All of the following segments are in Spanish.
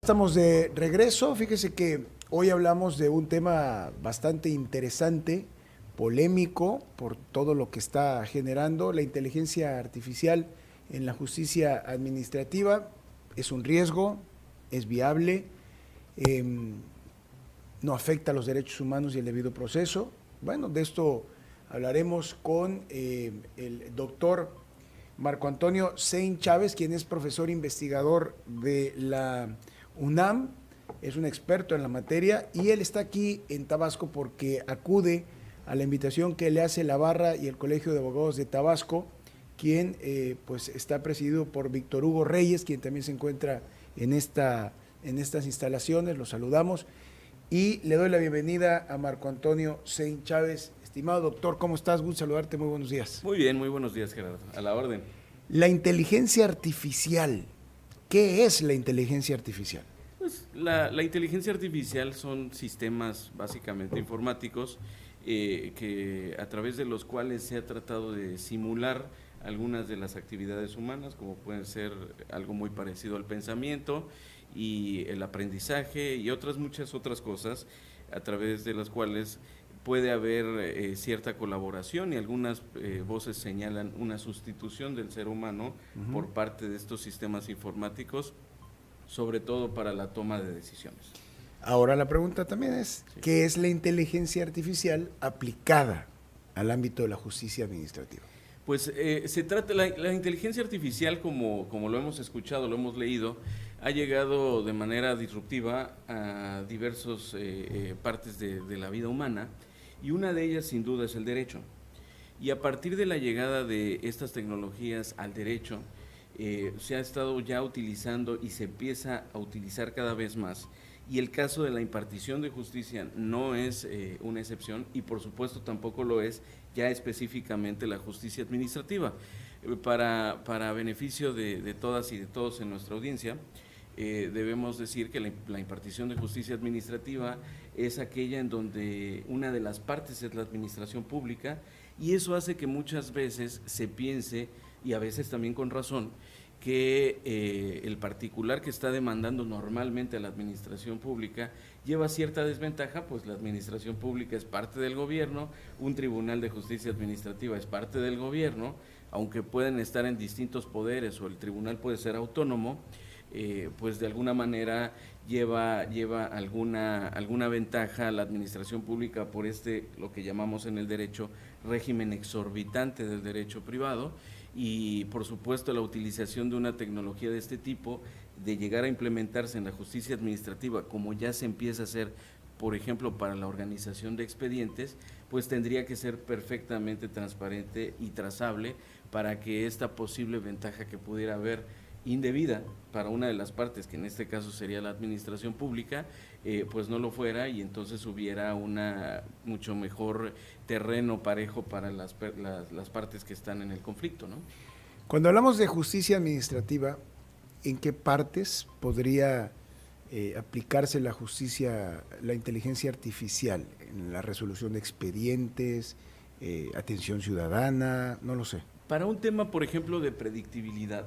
Estamos de regreso. Fíjese que hoy hablamos de un tema bastante interesante, polémico por todo lo que está generando la inteligencia artificial en la justicia administrativa. Es un riesgo, es viable, eh, no afecta a los derechos humanos y el debido proceso. Bueno, de esto hablaremos con el doctor Marco Antonio Sein Chávez, quien es profesor investigador de la UNAM, es un experto en la materia y él está aquí en Tabasco porque acude a la invitación que le hace la Barra y el Colegio de Abogados de Tabasco, quien pues está presidido por Víctor Hugo Reyes, quien también se encuentra en estas instalaciones. Los saludamos y le doy la bienvenida a Marco Antonio Sein Chávez. Estimado doctor, ¿cómo estás? Gusto saludarte, muy buenos días. Muy bien, muy buenos días, Gerardo. A la orden. La inteligencia artificial. ¿Qué es la inteligencia artificial? Pues la inteligencia artificial son sistemas básicamente informáticos que a través de los cuales se ha tratado de simular algunas de las actividades humanas, como pueden ser algo muy parecido al pensamiento y el aprendizaje y muchas otras cosas, a través de las cuales puede haber cierta colaboración y algunas voces señalan una sustitución del ser humano por parte de estos sistemas informáticos, sobre todo para la toma de decisiones. Ahora la pregunta también es, Sí. ¿qué es la inteligencia artificial aplicada al ámbito de la justicia administrativa? Pues se trata, la inteligencia artificial, como lo hemos escuchado, lo hemos leído, ha llegado de manera disruptiva a diversas partes de la vida humana, y una de ellas sin duda es el derecho. Y a partir de la llegada de estas tecnologías al derecho, se ha estado ya utilizando y se empieza a utilizar cada vez más. Y el caso de la impartición de justicia no es una excepción, y por supuesto tampoco lo es ya específicamente la justicia administrativa. Para beneficio de todas y de todos en nuestra audiencia, debemos decir que la impartición de justicia administrativa es aquella en donde una de las partes es la administración pública, y eso hace que muchas veces se piense, y a veces también con razón, que el particular que está demandando normalmente a la administración pública lleva cierta desventaja, pues la administración pública es parte del gobierno, un tribunal de justicia administrativa es parte del gobierno, aunque pueden estar en distintos poderes o el tribunal puede ser autónomo, pues de alguna manera lleva alguna ventaja a la administración pública por lo que llamamos en el derecho, régimen exorbitante del derecho privado, y por supuesto la utilización de una tecnología de este tipo, de llegar a implementarse en la justicia administrativa, como ya se empieza a hacer, por ejemplo, para la organización de expedientes, pues tendría que ser perfectamente transparente y trazable para que esta posible ventaja que pudiera haber indebida para una de las partes, que en este caso sería la administración pública, pues no lo fuera, y entonces hubiera una mucho mejor terreno parejo para las partes que están en el conflicto, ¿no? Cuando hablamos de justicia administrativa, ¿en qué partes podría aplicarse la inteligencia artificial? ¿En la resolución de expedientes, atención ciudadana? No lo sé. Para un tema, por ejemplo, de predictibilidad,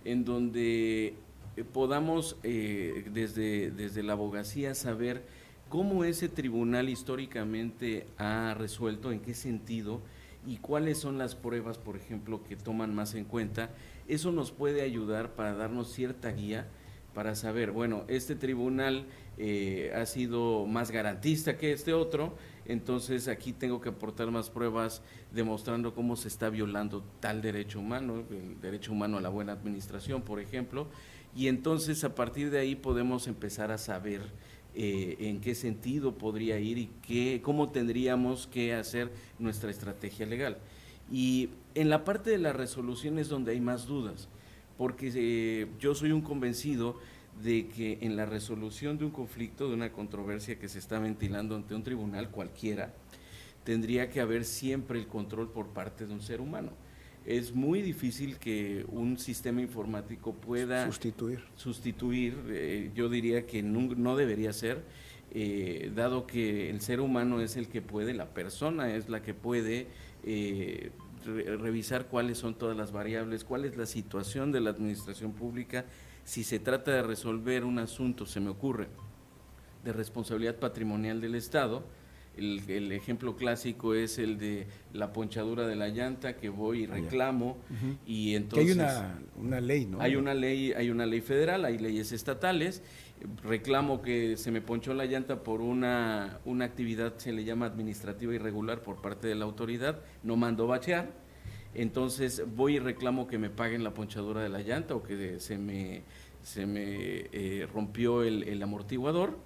en donde podamos desde la abogacía saber cómo ese tribunal históricamente ha resuelto, en qué sentido y cuáles son las pruebas, por ejemplo, que toman más en cuenta. Eso nos puede ayudar para darnos cierta guía para saber, bueno, este tribunal ha sido más garantista que este otro, entonces aquí tengo que aportar más pruebas demostrando cómo se está violando tal derecho humano, el derecho humano a la buena administración, por ejemplo, y entonces a partir de ahí podemos empezar a saber en qué sentido podría ir y cómo tendríamos que hacer nuestra estrategia legal. Y en la parte de la resolución es donde hay más dudas, porque yo soy un convencido de que en la resolución de un conflicto, de una controversia que se está ventilando ante un tribunal cualquiera, tendría que haber siempre el control por parte de un ser humano. Es muy difícil que un sistema informático pueda sustituir, yo diría que no debería ser, dado que el ser humano es el que puede, la persona es la que puede revisar cuáles son todas las variables, cuál es la situación de la administración pública. Si se trata de resolver un asunto, se me ocurre, de responsabilidad patrimonial del Estado, el ejemplo clásico es el de la ponchadura de la llanta, que voy y reclamo, y entonces... Que hay una ley, ¿no? Hay una ley federal, hay leyes estatales, reclamo que se me ponchó la llanta por una actividad, se le llama administrativa irregular por parte de la autoridad, no mando bachear, entonces voy y reclamo que me paguen la ponchadura de la llanta o que se me rompió el amortiguador.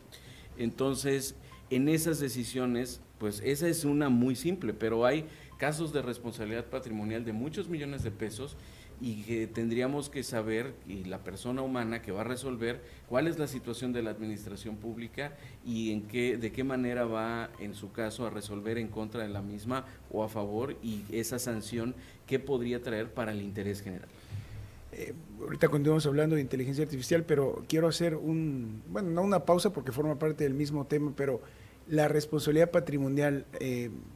Entonces, en esas decisiones, pues esa es una muy simple, pero hay casos de responsabilidad patrimonial de muchos millones de pesos y que tendríamos que saber, y la persona humana que va a resolver, cuál es la situación de la administración pública y de qué manera va, en su caso, a resolver en contra de la misma o a favor, y esa sanción qué podría traer para el interés general. Ahorita continuamos hablando de inteligencia artificial, pero quiero hacer no una pausa porque forma parte del mismo tema, pero la responsabilidad patrimonial,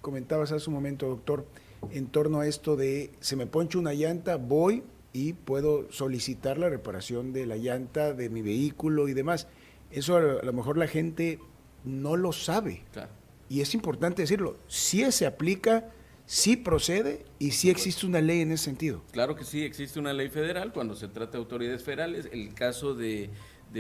comentabas hace un momento, doctor, en torno a esto de se me poncha una llanta, voy y puedo solicitar la reparación de la llanta de mi vehículo y demás. Eso a lo mejor la gente no lo sabe. Claro. Y es importante decirlo, sí se aplica, sí procede y sí existe una ley en ese sentido. Claro que sí, existe una ley federal cuando se trata de autoridades federales. El caso de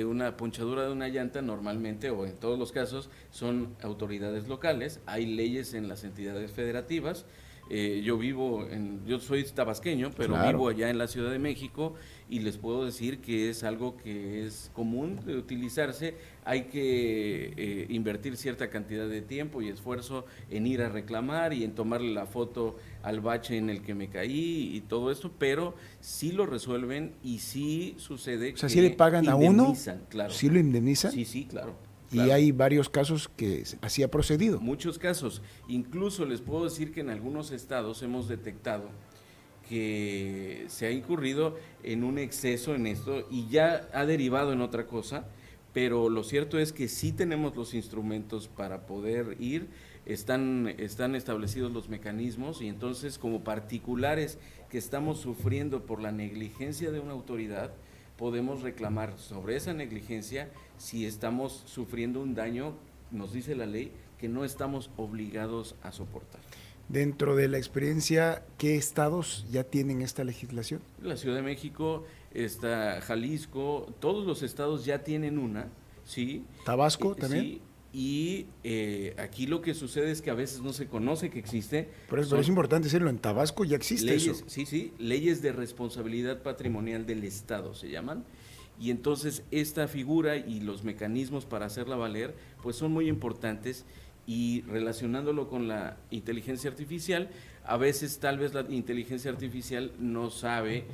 una ponchadura de una llanta normalmente, o en todos los casos, son autoridades locales. Hay leyes en las entidades federativas. Yo soy tabasqueño, pero claro, vivo allá en la Ciudad de México, y les puedo decir que es algo que es común de utilizarse. Hay que invertir cierta cantidad de tiempo y esfuerzo en ir a reclamar y en tomarle la foto al bache en el que me caí y todo esto, pero sí lo resuelven y sí sucede. O sea, ¿sí le pagan a uno? Claro. ¿Sí lo indemnizan? Sí, claro. Y hay varios casos que así ha procedido. Muchos casos. Incluso les puedo decir que en algunos estados hemos detectado que se ha incurrido en un exceso en esto y ya ha derivado en otra cosa, pero lo cierto es que sí tenemos los instrumentos para poder ir, están establecidos los mecanismos, y entonces, como particulares que estamos sufriendo por la negligencia de una autoridad, podemos reclamar sobre esa negligencia si estamos sufriendo un daño, nos dice la ley, que no estamos obligados a soportar. Dentro de la experiencia, ¿qué estados ya tienen esta legislación? La Ciudad de México, está Jalisco, todos los estados ya tienen una, ¿sí? ¿Tabasco también? Sí, y aquí lo que sucede es que a veces no se conoce que existe. Pero es importante decirlo, en Tabasco ya existe leyes, eso. Sí, leyes de responsabilidad patrimonial del Estado se llaman, y entonces esta figura y los mecanismos para hacerla valer, pues son muy importantes. Y relacionándolo con la inteligencia artificial, a veces tal vez la inteligencia artificial no sabe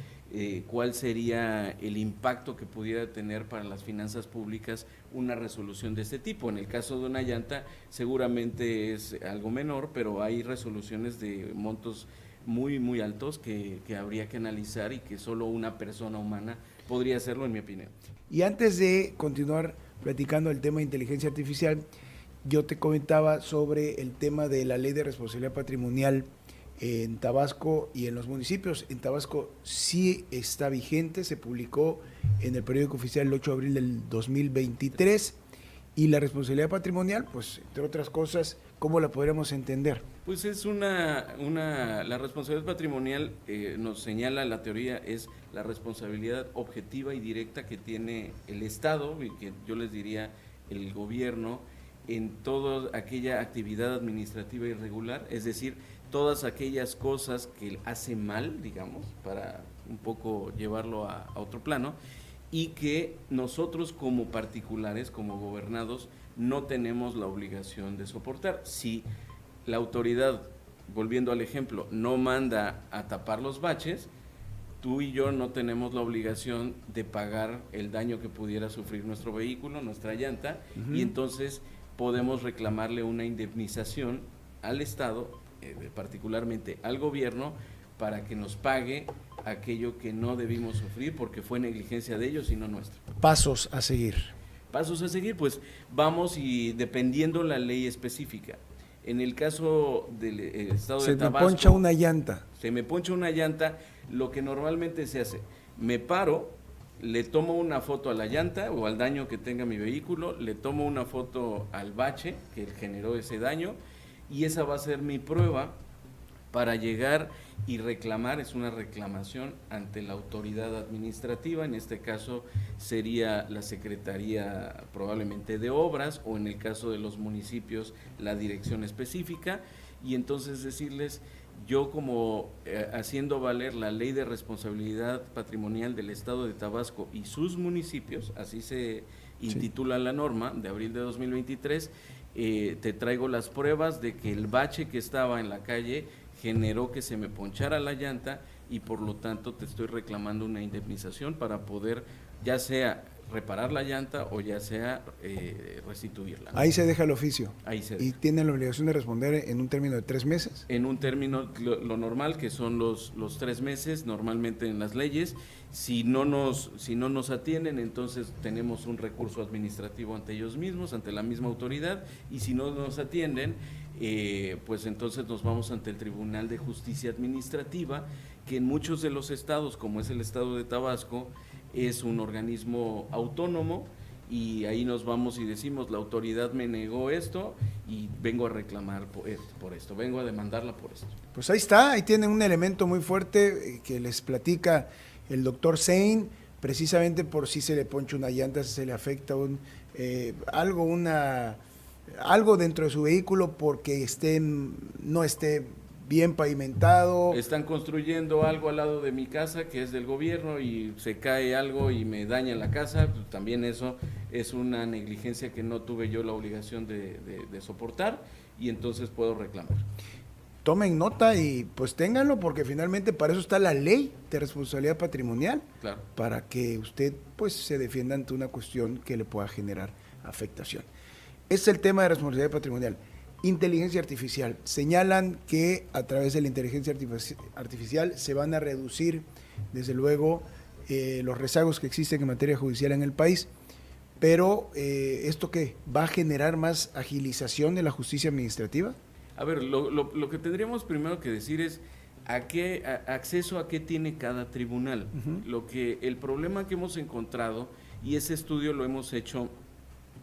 cuál sería el impacto que pudiera tener para las finanzas públicas una resolución de este tipo. En el caso de una llanta seguramente es algo menor, pero hay resoluciones de montos muy, muy altos que habría que analizar y que solo una persona humana podría hacerlo, en mi opinión. Y antes de continuar platicando el tema de inteligencia artificial, yo te comentaba sobre el tema de la ley de responsabilidad patrimonial en Tabasco y en los municipios. En Tabasco sí está vigente, se publicó en el periódico oficial el 8 de abril del 2023, y la responsabilidad patrimonial, pues entre otras cosas, ¿cómo la podremos entender? Pues es la responsabilidad patrimonial, nos señala la teoría, es la responsabilidad objetiva y directa que tiene el Estado, y que yo les diría el gobierno, en toda aquella actividad administrativa irregular, es decir, todas aquellas cosas que hace mal, digamos, para un poco llevarlo a otro plano, y que nosotros como particulares, como gobernados, no tenemos la obligación de soportar. Si la autoridad, volviendo al ejemplo, no manda a tapar los baches, tú y yo no tenemos la obligación de pagar el daño que pudiera sufrir nuestro vehículo, nuestra llanta, y entonces podemos reclamarle una indemnización al Estado, particularmente al gobierno, para que nos pague aquello que no debimos sufrir porque fue negligencia de ellos y no nuestra. Pasos a seguir. Pasos a seguir, pues vamos, y dependiendo la ley específica. En el caso del estado de Tabasco, se me poncha una llanta. Se me poncha una llanta, lo que normalmente se hace, me paro, le tomo una foto a la llanta o al daño que tenga mi vehículo, le tomo una foto al bache que generó ese daño y esa va a ser mi prueba para llegar y reclamar, es una reclamación ante la autoridad administrativa, en este caso sería la Secretaría probablemente de Obras o en el caso de los municipios la dirección específica y entonces decirles, yo como haciendo valer la ley de responsabilidad patrimonial del Estado de Tabasco y sus municipios, así se intitula la norma de abril de 2023, te traigo las pruebas de que el bache que estaba en la calle generó que se me ponchara la llanta y por lo tanto te estoy reclamando una indemnización para poder ya sea reparar la llanta o ya sea restituirla. Ahí se deja el oficio. Ahí se deja. ¿Y tienen la obligación de responder en un término de 3 meses? En un término, lo normal, que son los 3 meses, normalmente en las leyes. Si no nos atienden, entonces tenemos un recurso administrativo ante ellos mismos, ante la misma autoridad, y si no nos atienden, pues entonces nos vamos ante el Tribunal de Justicia Administrativa, que en muchos de los estados, como es el estado de Tabasco, es un organismo autónomo y ahí nos vamos y decimos, la autoridad me negó esto y vengo a reclamar por esto, vengo a demandarla por esto. Pues ahí está, ahí tienen un elemento muy fuerte que les platica el doctor Sein, precisamente por si se le poncha una llanta, si se le afecta algo dentro de su vehículo porque no esté bien pavimentado. Están construyendo algo al lado de mi casa que es del gobierno y se cae algo y me daña la casa, pues también eso es una negligencia que no tuve yo la obligación de soportar y entonces puedo reclamar. Tomen nota y pues ténganlo porque finalmente para eso está la ley de responsabilidad patrimonial, claro, para que usted pues se defienda ante una cuestión que le pueda generar afectación. Ese es el tema de responsabilidad patrimonial. Inteligencia artificial. Señalan que a través de la inteligencia artificial se van a reducir, desde luego, los rezagos que existen en materia judicial en el país, pero ¿esto qué? ¿Va a generar más agilización de la justicia administrativa? A ver, lo que tendríamos primero que decir es acceso a qué tiene cada tribunal. Uh-huh. El problema que hemos encontrado, y ese estudio lo hemos hecho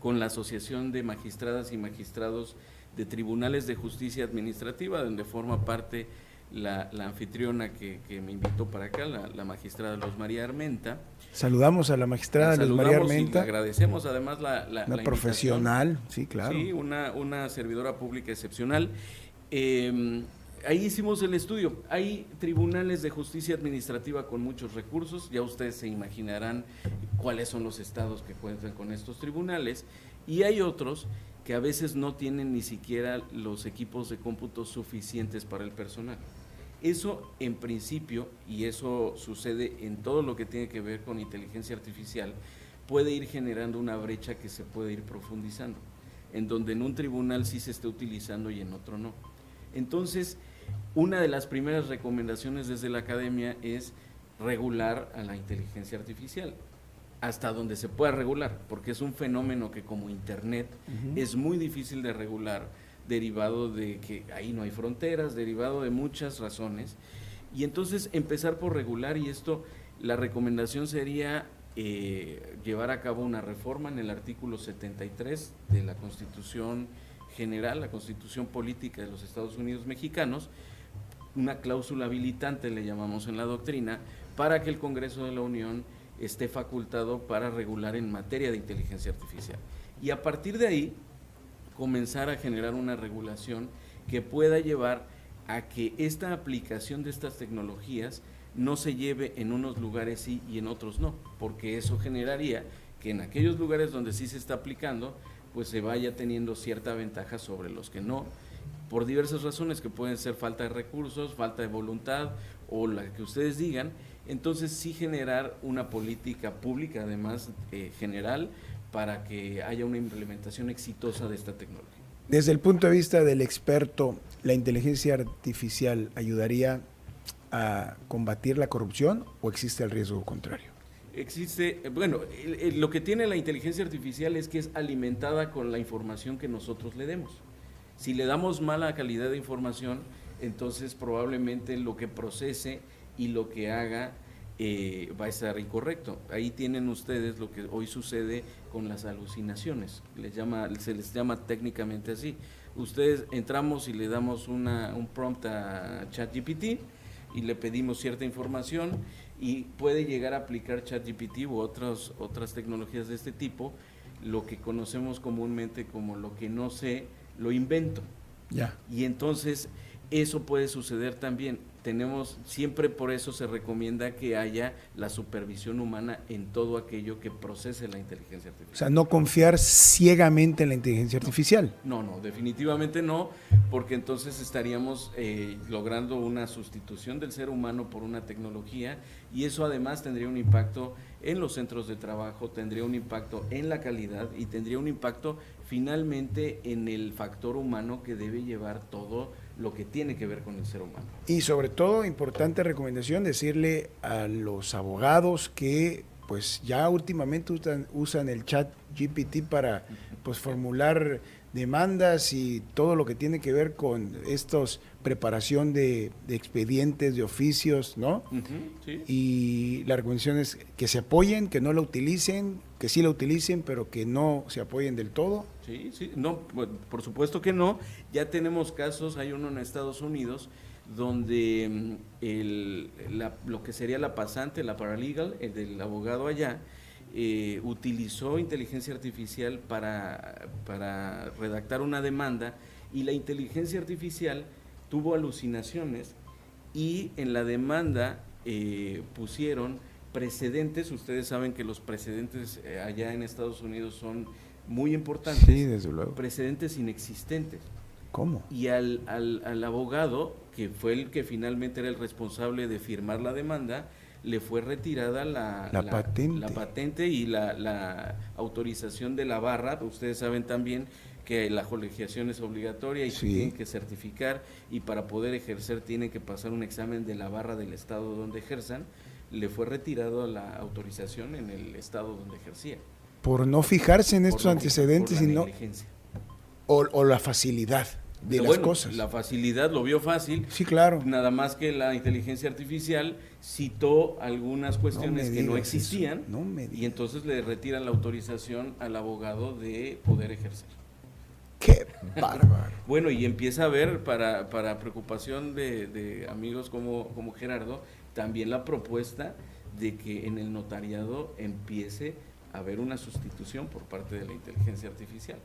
con la Asociación de Magistradas y Magistrados de Tribunales de Justicia Administrativa, donde forma parte la anfitriona que me invitó para acá, la magistrada Luz María Armenta. Saludamos a la magistrada Luz María Armenta. Y le agradecemos además una profesional, sí, claro. Sí, una servidora pública excepcional. Ahí hicimos el estudio. Hay tribunales de justicia administrativa con muchos recursos, ya ustedes se imaginarán cuáles son los estados que cuentan con estos tribunales, y hay otros que a veces no tienen ni siquiera los equipos de cómputo suficientes para el personal. Eso en principio, y eso sucede en todo lo que tiene que ver con inteligencia artificial, puede ir generando una brecha que se puede ir profundizando, en donde en un tribunal sí se esté utilizando y en otro no. Entonces, una de las primeras recomendaciones desde la academia es regular a la inteligencia artificial, hasta donde se pueda regular, porque es un fenómeno que como Internet es muy difícil de regular, derivado de que ahí no hay fronteras, derivado de muchas razones, y entonces empezar por regular, y esto, la recomendación sería llevar a cabo una reforma en el artículo 73 de la Constitución General, la Constitución Política de los Estados Unidos Mexicanos, una cláusula habilitante le llamamos en la doctrina, para que el Congreso de la Unión esté facultado para regular en materia de inteligencia artificial. Y a partir de ahí, comenzar a generar una regulación que pueda llevar a que esta aplicación de estas tecnologías no se lleve en unos lugares sí y en otros no, porque eso generaría que en aquellos lugares donde sí se está aplicando, pues se vaya teniendo cierta ventaja sobre los que no, por diversas razones que pueden ser falta de recursos, falta de voluntad o la que ustedes digan. Entonces sí generar una política pública además general para que haya una implementación exitosa de esta tecnología. Desde el punto de vista del experto, ¿la inteligencia artificial ayudaría a combatir la corrupción o existe el riesgo contrario? Existe, bueno, lo que tiene la inteligencia artificial es que es alimentada con la información que nosotros le demos. Si le damos mala calidad de información, entonces probablemente lo que procese y lo que haga va a estar incorrecto. Ahí tienen ustedes lo que hoy sucede con las alucinaciones, se les llama técnicamente así. Ustedes entramos y le damos un prompt a ChatGPT y le pedimos cierta información y puede llegar a aplicar ChatGPT u otras tecnologías de este tipo, lo que conocemos comúnmente como lo que no sé, lo invento. Ya. Y entonces eso puede suceder también. Siempre por eso se recomienda que haya la supervisión humana en todo aquello que procese la inteligencia artificial. O sea, no confiar ciegamente en la inteligencia artificial. No, definitivamente no, porque entonces estaríamos logrando una sustitución del ser humano por una tecnología, y eso además tendría un impacto en los centros de trabajo, tendría un impacto en la calidad y tendría un impacto finalmente en el factor humano que debe llevar todo lo que tiene que ver con el ser humano. Y sobre todo, importante recomendación, decirle a los abogados que pues ya últimamente usan el chat GPT para pues formular demandas y todo lo que tiene que ver con estos preparación de expedientes, de oficios, ¿no? Sí. Y la recomendación es que se apoyen, que no la utilicen, que sí la utilicen, pero que no se apoyen del todo. Sí, no, por supuesto que no. Ya tenemos casos, hay uno en Estados Unidos, donde lo que sería la pasante, la paralegal, el del abogado allá, utilizó inteligencia artificial para redactar una demanda, y la inteligencia artificial tuvo alucinaciones, y en la demanda pusieron precedentes. Ustedes saben que los precedentes allá en Estados Unidos son muy importantes. Sí, desde luego. Precedentes inexistentes. ¿Cómo? Y al abogado, que fue el que finalmente era el responsable de firmar la demanda, le fue retirada la patente y la autorización de la barra. Ustedes saben también que la colegiación es obligatoria y sí, tienen que certificar, y para poder ejercer tienen que pasar un examen de la barra del estado donde ejerzan. Le fue retirado la autorización en el estado donde ejercía. Por no fijarse en estos antecedentes, sino o la facilidad de las cosas. La facilidad, lo vio fácil. Sí, claro. Nada más que la inteligencia artificial citó algunas cuestiones que no existían, y entonces le retiran la autorización al abogado de poder ejercer. ¡Qué bárbaro! Bueno, y empieza a haber, para preocupación de amigos como Gerardo, también la propuesta de que en el notariado empiece a haber una sustitución por parte de la inteligencia artificial.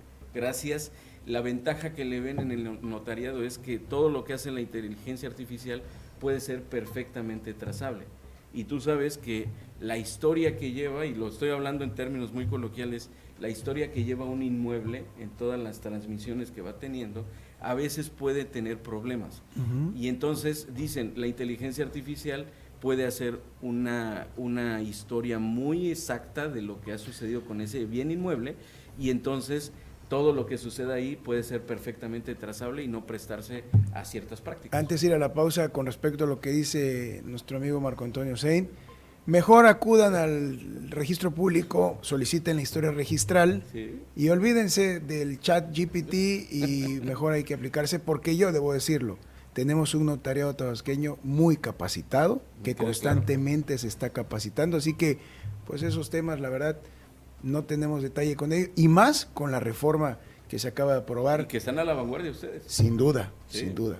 La ventaja que le ven en el notariado es que todo lo que hace la inteligencia artificial puede ser perfectamente trazable. Y tú sabes que la historia que lleva, y lo estoy hablando en términos muy coloquiales, la historia que lleva un inmueble en todas las transmisiones que va teniendo, a veces puede tener problemas. Y entonces dicen, la inteligencia artificial puede hacer una historia muy exacta de lo que ha sucedido con ese bien inmueble, y entonces todo lo que suceda ahí puede ser perfectamente trazable y no prestarse a ciertas prácticas. Antes de ir a la pausa, con respecto a lo que dice nuestro amigo Marco Antonio Sein, mejor acudan al registro público, soliciten la historia registral, sí, y olvídense del chat GPT, y mejor hay que aplicarse, porque yo debo decirlo, tenemos un notariado tabasqueño muy capacitado, que constantemente se está capacitando, así que pues esos temas, la verdad, no tenemos detalle con ello, y más con la reforma que se acaba de aprobar. Y que están a la vanguardia ustedes. Sin duda, sí, sin duda.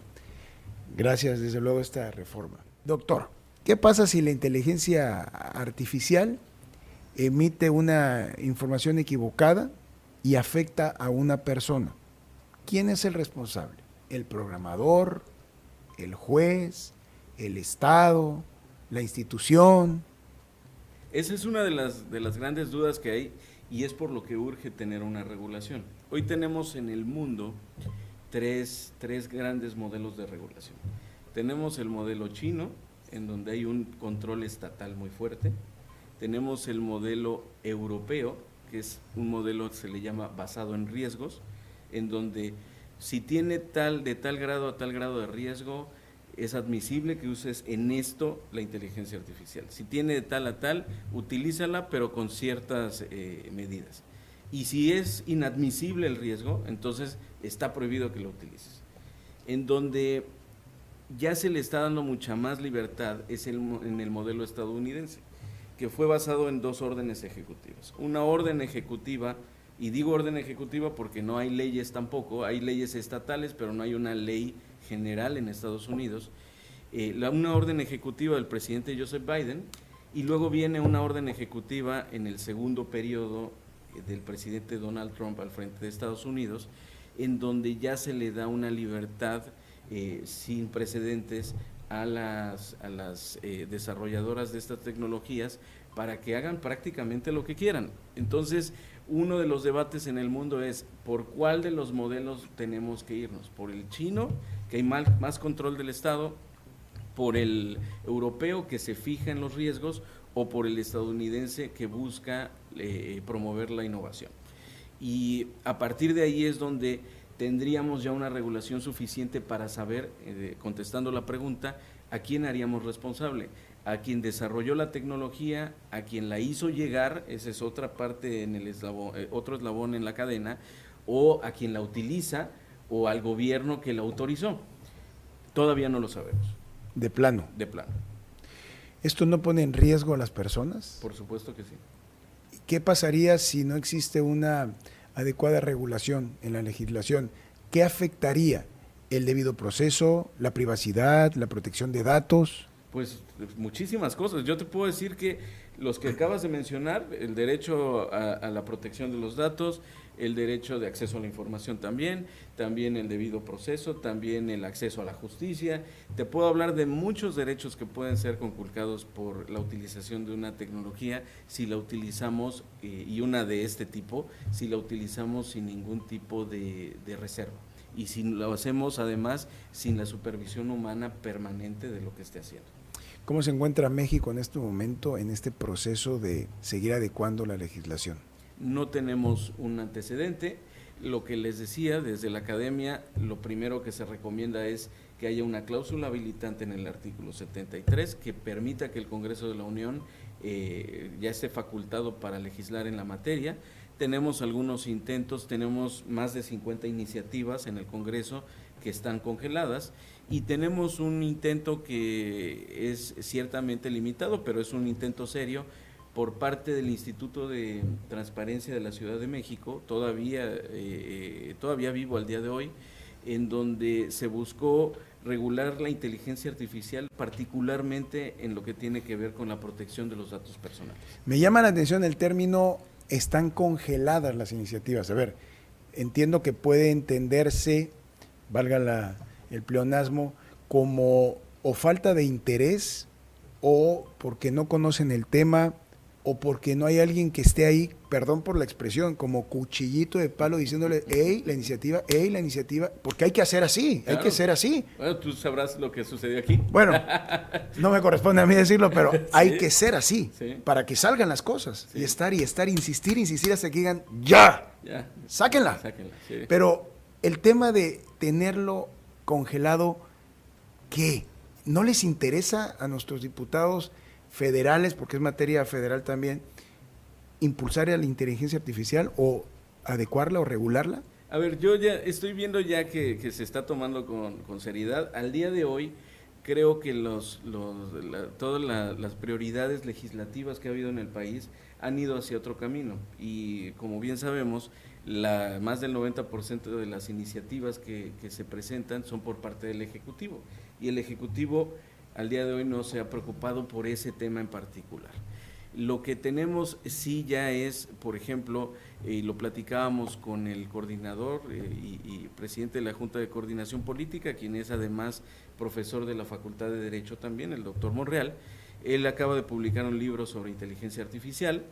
Gracias, desde luego, a esta reforma. Doctor, ¿qué pasa si la inteligencia artificial emite una información equivocada y afecta a una persona? ¿Quién es el responsable? ¿El programador, el juez, el Estado, la institución? Esa es una de las grandes dudas que hay, y es por lo que urge tener una regulación. Hoy tenemos en el mundo tres grandes modelos de regulación. Tenemos el modelo chino, en donde hay un control estatal muy fuerte. Tenemos el modelo europeo, que es un modelo que se le llama basado en riesgos, en donde si tiene de tal grado a tal grado de riesgo, es admisible que uses en esto la inteligencia artificial. Si tiene de tal a tal, utilízala, pero con ciertas medidas. Y si es inadmisible el riesgo, entonces está prohibido que lo utilices. En donde ya se le está dando mucha más libertad es en el modelo estadounidense, que fue basado en 2 órdenes ejecutivas. Una orden ejecutiva, y digo orden ejecutiva porque no hay leyes tampoco, hay leyes estatales, pero no hay una ley general en Estados Unidos. Una orden ejecutiva del presidente Joseph Biden, y luego viene una orden ejecutiva en el segundo periodo del presidente Donald Trump al frente de Estados Unidos, en donde ya se le da una libertad sin precedentes a las desarrolladoras de estas tecnologías para que hagan prácticamente lo que quieran. Entonces, uno de los debates en el mundo es por cuál de los modelos tenemos que irnos, por el chino, que hay más control del Estado, por el europeo que se fija en los riesgos, o por el estadounidense que busca promover la innovación. Y a partir de ahí es donde tendríamos ya una regulación suficiente para saber, contestando la pregunta, a quién haríamos responsable, a quien desarrolló la tecnología, a quien la hizo llegar, esa es otra parte en el eslabón, otro eslabón en la cadena, o a quien la utiliza, o al gobierno que la autorizó. Todavía no lo sabemos. De plano. De plano. ¿Esto no pone en riesgo a las personas? Por supuesto que sí. ¿Qué pasaría si no existe una adecuada regulación en la legislación? ¿Qué afectaría el debido proceso, la privacidad, la protección de datos? Pues muchísimas cosas. Yo te puedo decir que los que acabas de mencionar, el derecho a la protección de los datos, el derecho de acceso a la información también el debido proceso, también el acceso a la justicia. Te puedo hablar de muchos derechos que pueden ser conculcados por la utilización de una tecnología si la utilizamos, y una de este tipo, si la utilizamos sin ningún tipo de reserva. Y si lo hacemos además sin la supervisión humana permanente de lo que esté haciendo. ¿Cómo se encuentra México en este momento, en este proceso de seguir adecuando la legislación? No tenemos un antecedente. Lo que les decía, desde la academia, lo primero que se recomienda es que haya una cláusula habilitante en el artículo 73 que permita que el Congreso de la Unión ya esté facultado para legislar en la materia. Tenemos algunos intentos, tenemos más de 50 iniciativas en el Congreso que están congeladas, y tenemos un intento que es ciertamente limitado, pero es un intento serio por parte del Instituto de Transparencia de la Ciudad de México, todavía vivo al día de hoy, en donde se buscó regular la inteligencia artificial, particularmente en lo que tiene que ver con la protección de los datos personales. Me llama la atención el término "están congeladas las iniciativas". A ver, entiendo que puede entenderse, valga el pleonasmo, como o falta de interés, o porque no conocen el tema, o porque no hay alguien que esté ahí, perdón por la expresión, como cuchillito de palo diciéndole, hey, la iniciativa, porque hay que hacer así, claro. Hay que ser así. Bueno, tú sabrás lo que sucedió aquí. Bueno, no me corresponde a mí decirlo, pero sí, hay que ser así, sí, para que salgan las cosas, sí, y estar, insistir hasta que digan, ya. Sáquenla. Sí. Pero el tema de tenerlo congelado, ¿qué? ¿No les interesa a nuestros diputados federales, porque es materia federal también, impulsar a la inteligencia artificial o adecuarla o regularla? A ver, yo ya estoy viendo ya que se está tomando con seriedad. Al día de hoy, creo que todas las prioridades legislativas que ha habido en el país han ido hacia otro camino, y como bien sabemos, más del 90% de las iniciativas que se presentan son por parte del Ejecutivo, y el Ejecutivo al día de hoy no se ha preocupado por ese tema en particular. Lo que tenemos sí ya es, por ejemplo, lo platicábamos con el coordinador y presidente de la Junta de Coordinación Política, quien es además profesor de la Facultad de Derecho también, el doctor Monreal. Él acaba de publicar un libro sobre inteligencia artificial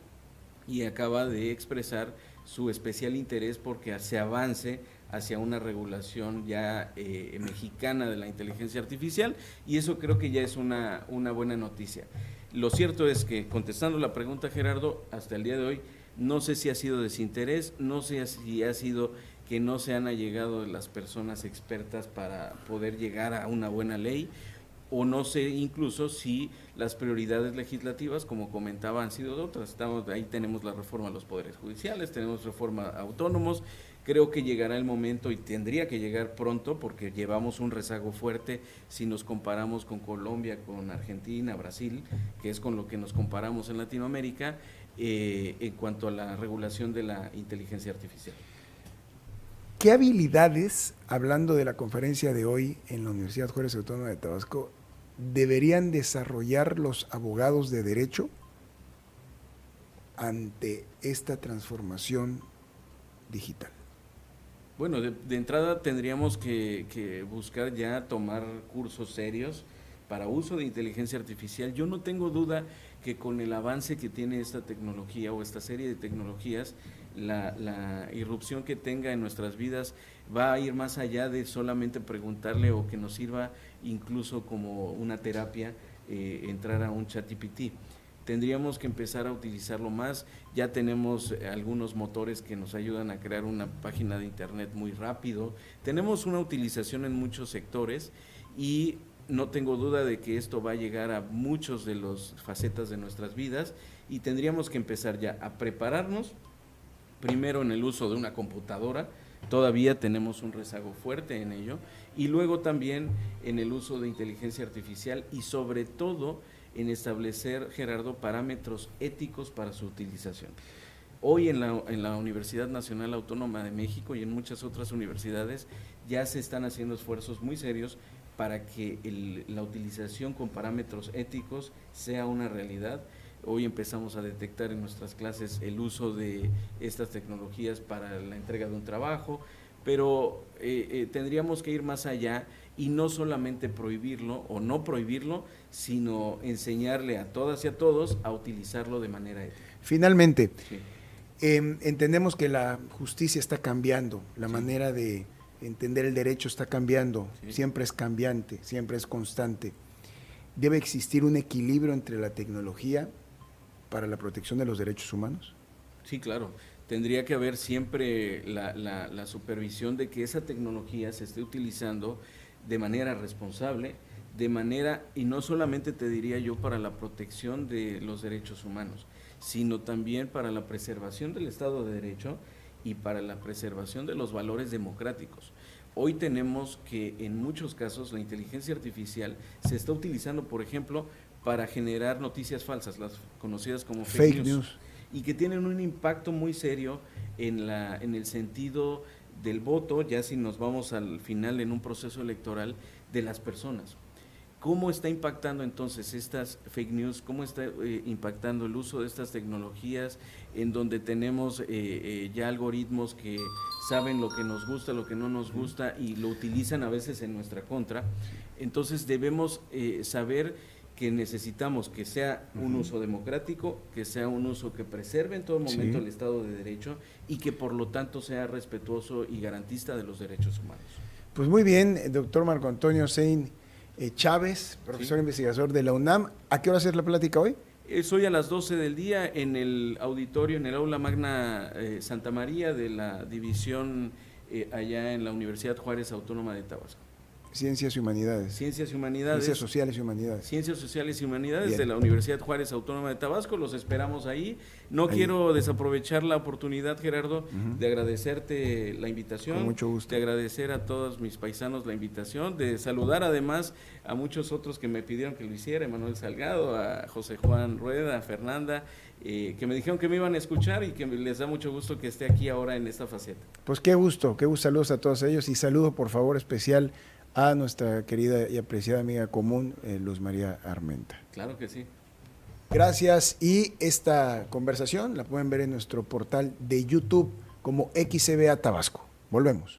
y acaba de expresar su especial interés porque se avance hacia una regulación ya mexicana de la inteligencia artificial, y eso creo que ya es una buena noticia. Lo cierto es que, contestando la pregunta, Gerardo, hasta el día de hoy, no sé si ha sido desinterés, no sé si ha sido que no se han allegado las personas expertas para poder llegar a una buena ley, o no sé incluso si las prioridades legislativas, como comentaba, han sido otras. Ahí tenemos la reforma a los poderes judiciales, tenemos reforma a autónomos. Creo que llegará el momento, y tendría que llegar pronto, porque llevamos un rezago fuerte si nos comparamos con Colombia, con Argentina, Brasil, que es con lo que nos comparamos en Latinoamérica, en cuanto a la regulación de la inteligencia artificial. ¿Qué habilidades, hablando de la conferencia de hoy en la Universidad Juárez Autónoma de Tabasco, deberían desarrollar los abogados de derecho ante esta transformación digital? Bueno, de entrada tendríamos que buscar ya tomar cursos serios para uso de inteligencia artificial. Yo no tengo duda que con el avance que tiene esta tecnología o esta serie de tecnologías, la irrupción que tenga en nuestras vidas va a ir más allá de solamente preguntarle o que nos sirva incluso como una terapia entrar a un ChatGPT. Tendríamos que empezar a utilizarlo más. Ya tenemos algunos motores que nos ayudan a crear una página de internet muy rápido. Tenemos una utilización en muchos sectores y no tengo duda de que esto va a llegar a muchos de las facetas de nuestras vidas y tendríamos que empezar ya a prepararnos, primero en el uso de una computadora, todavía tenemos un rezago fuerte en ello, y luego también en el uso de inteligencia artificial y sobre todo en establecer, Gerardo, parámetros éticos para su utilización. Hoy en la Universidad Nacional Autónoma de México y en muchas otras universidades ya se están haciendo esfuerzos muy serios para que la utilización con parámetros éticos sea una realidad. Hoy empezamos a detectar en nuestras clases el uso de estas tecnologías para la entrega de un trabajo, pero tendríamos que ir más allá y no solamente prohibirlo o no prohibirlo, sino enseñarle a todas y a todos a utilizarlo de manera ética. Finalmente, Sí. Entendemos que la justicia está cambiando, la Sí. manera de entender el derecho está cambiando, Sí. siempre es cambiante, siempre es constante. ¿Debe existir un equilibrio entre la tecnología para la protección de los derechos humanos? Sí, claro. Tendría que haber siempre la supervisión de que esa tecnología se esté utilizando de manera responsable, y no solamente te diría yo para la protección de los derechos humanos, sino también para la preservación del Estado de Derecho y para la preservación de los valores democráticos. Hoy tenemos que en muchos casos la inteligencia artificial se está utilizando, por ejemplo, para generar noticias falsas, las conocidas como fake news, y que tienen un impacto muy serio en el sentido del voto, ya si nos vamos al final en un proceso electoral, de las personas. ¿Cómo está impactando entonces estas fake news? ¿Cómo está impactando el uso de estas tecnologías en donde tenemos ya algoritmos que saben lo que nos gusta, lo que no nos gusta y lo utilizan a veces en nuestra contra? Entonces debemos saber que necesitamos que sea un uso democrático, que sea un uso que preserve en todo momento el Estado de Derecho y que por lo tanto sea respetuoso y garantista de los derechos humanos. Pues muy bien, doctor Marco Antonio Sein Chávez, profesor investigador de la UNAM. ¿A qué hora es la plática hoy? Es hoy a las 12 del día en el auditorio, en el aula magna Santa María de la división allá en la Universidad Juárez Autónoma de Tabasco. Ciencias y Humanidades. Ciencias y Humanidades. Ciencias Sociales y Humanidades. Ciencias Sociales y Humanidades Bien. de la Universidad Juárez Autónoma de Tabasco. Los esperamos ahí. No quiero desaprovechar la oportunidad, Gerardo, de agradecerte la invitación. Con mucho gusto. De agradecer a todos mis paisanos la invitación, de saludar además a muchos otros que me pidieron que lo hiciera, Emanuel Salgado, a José Juan Rueda, a Fernanda, que me dijeron que me iban a escuchar y que les da mucho gusto que esté aquí ahora en esta faceta. Pues qué gusto, saludos a todos ellos y saludo por favor especial a nuestra querida y apreciada amiga común, Luz María Armenta. Claro que sí. Gracias, y esta conversación la pueden ver en nuestro portal de YouTube como XCBA Tabasco. Volvemos.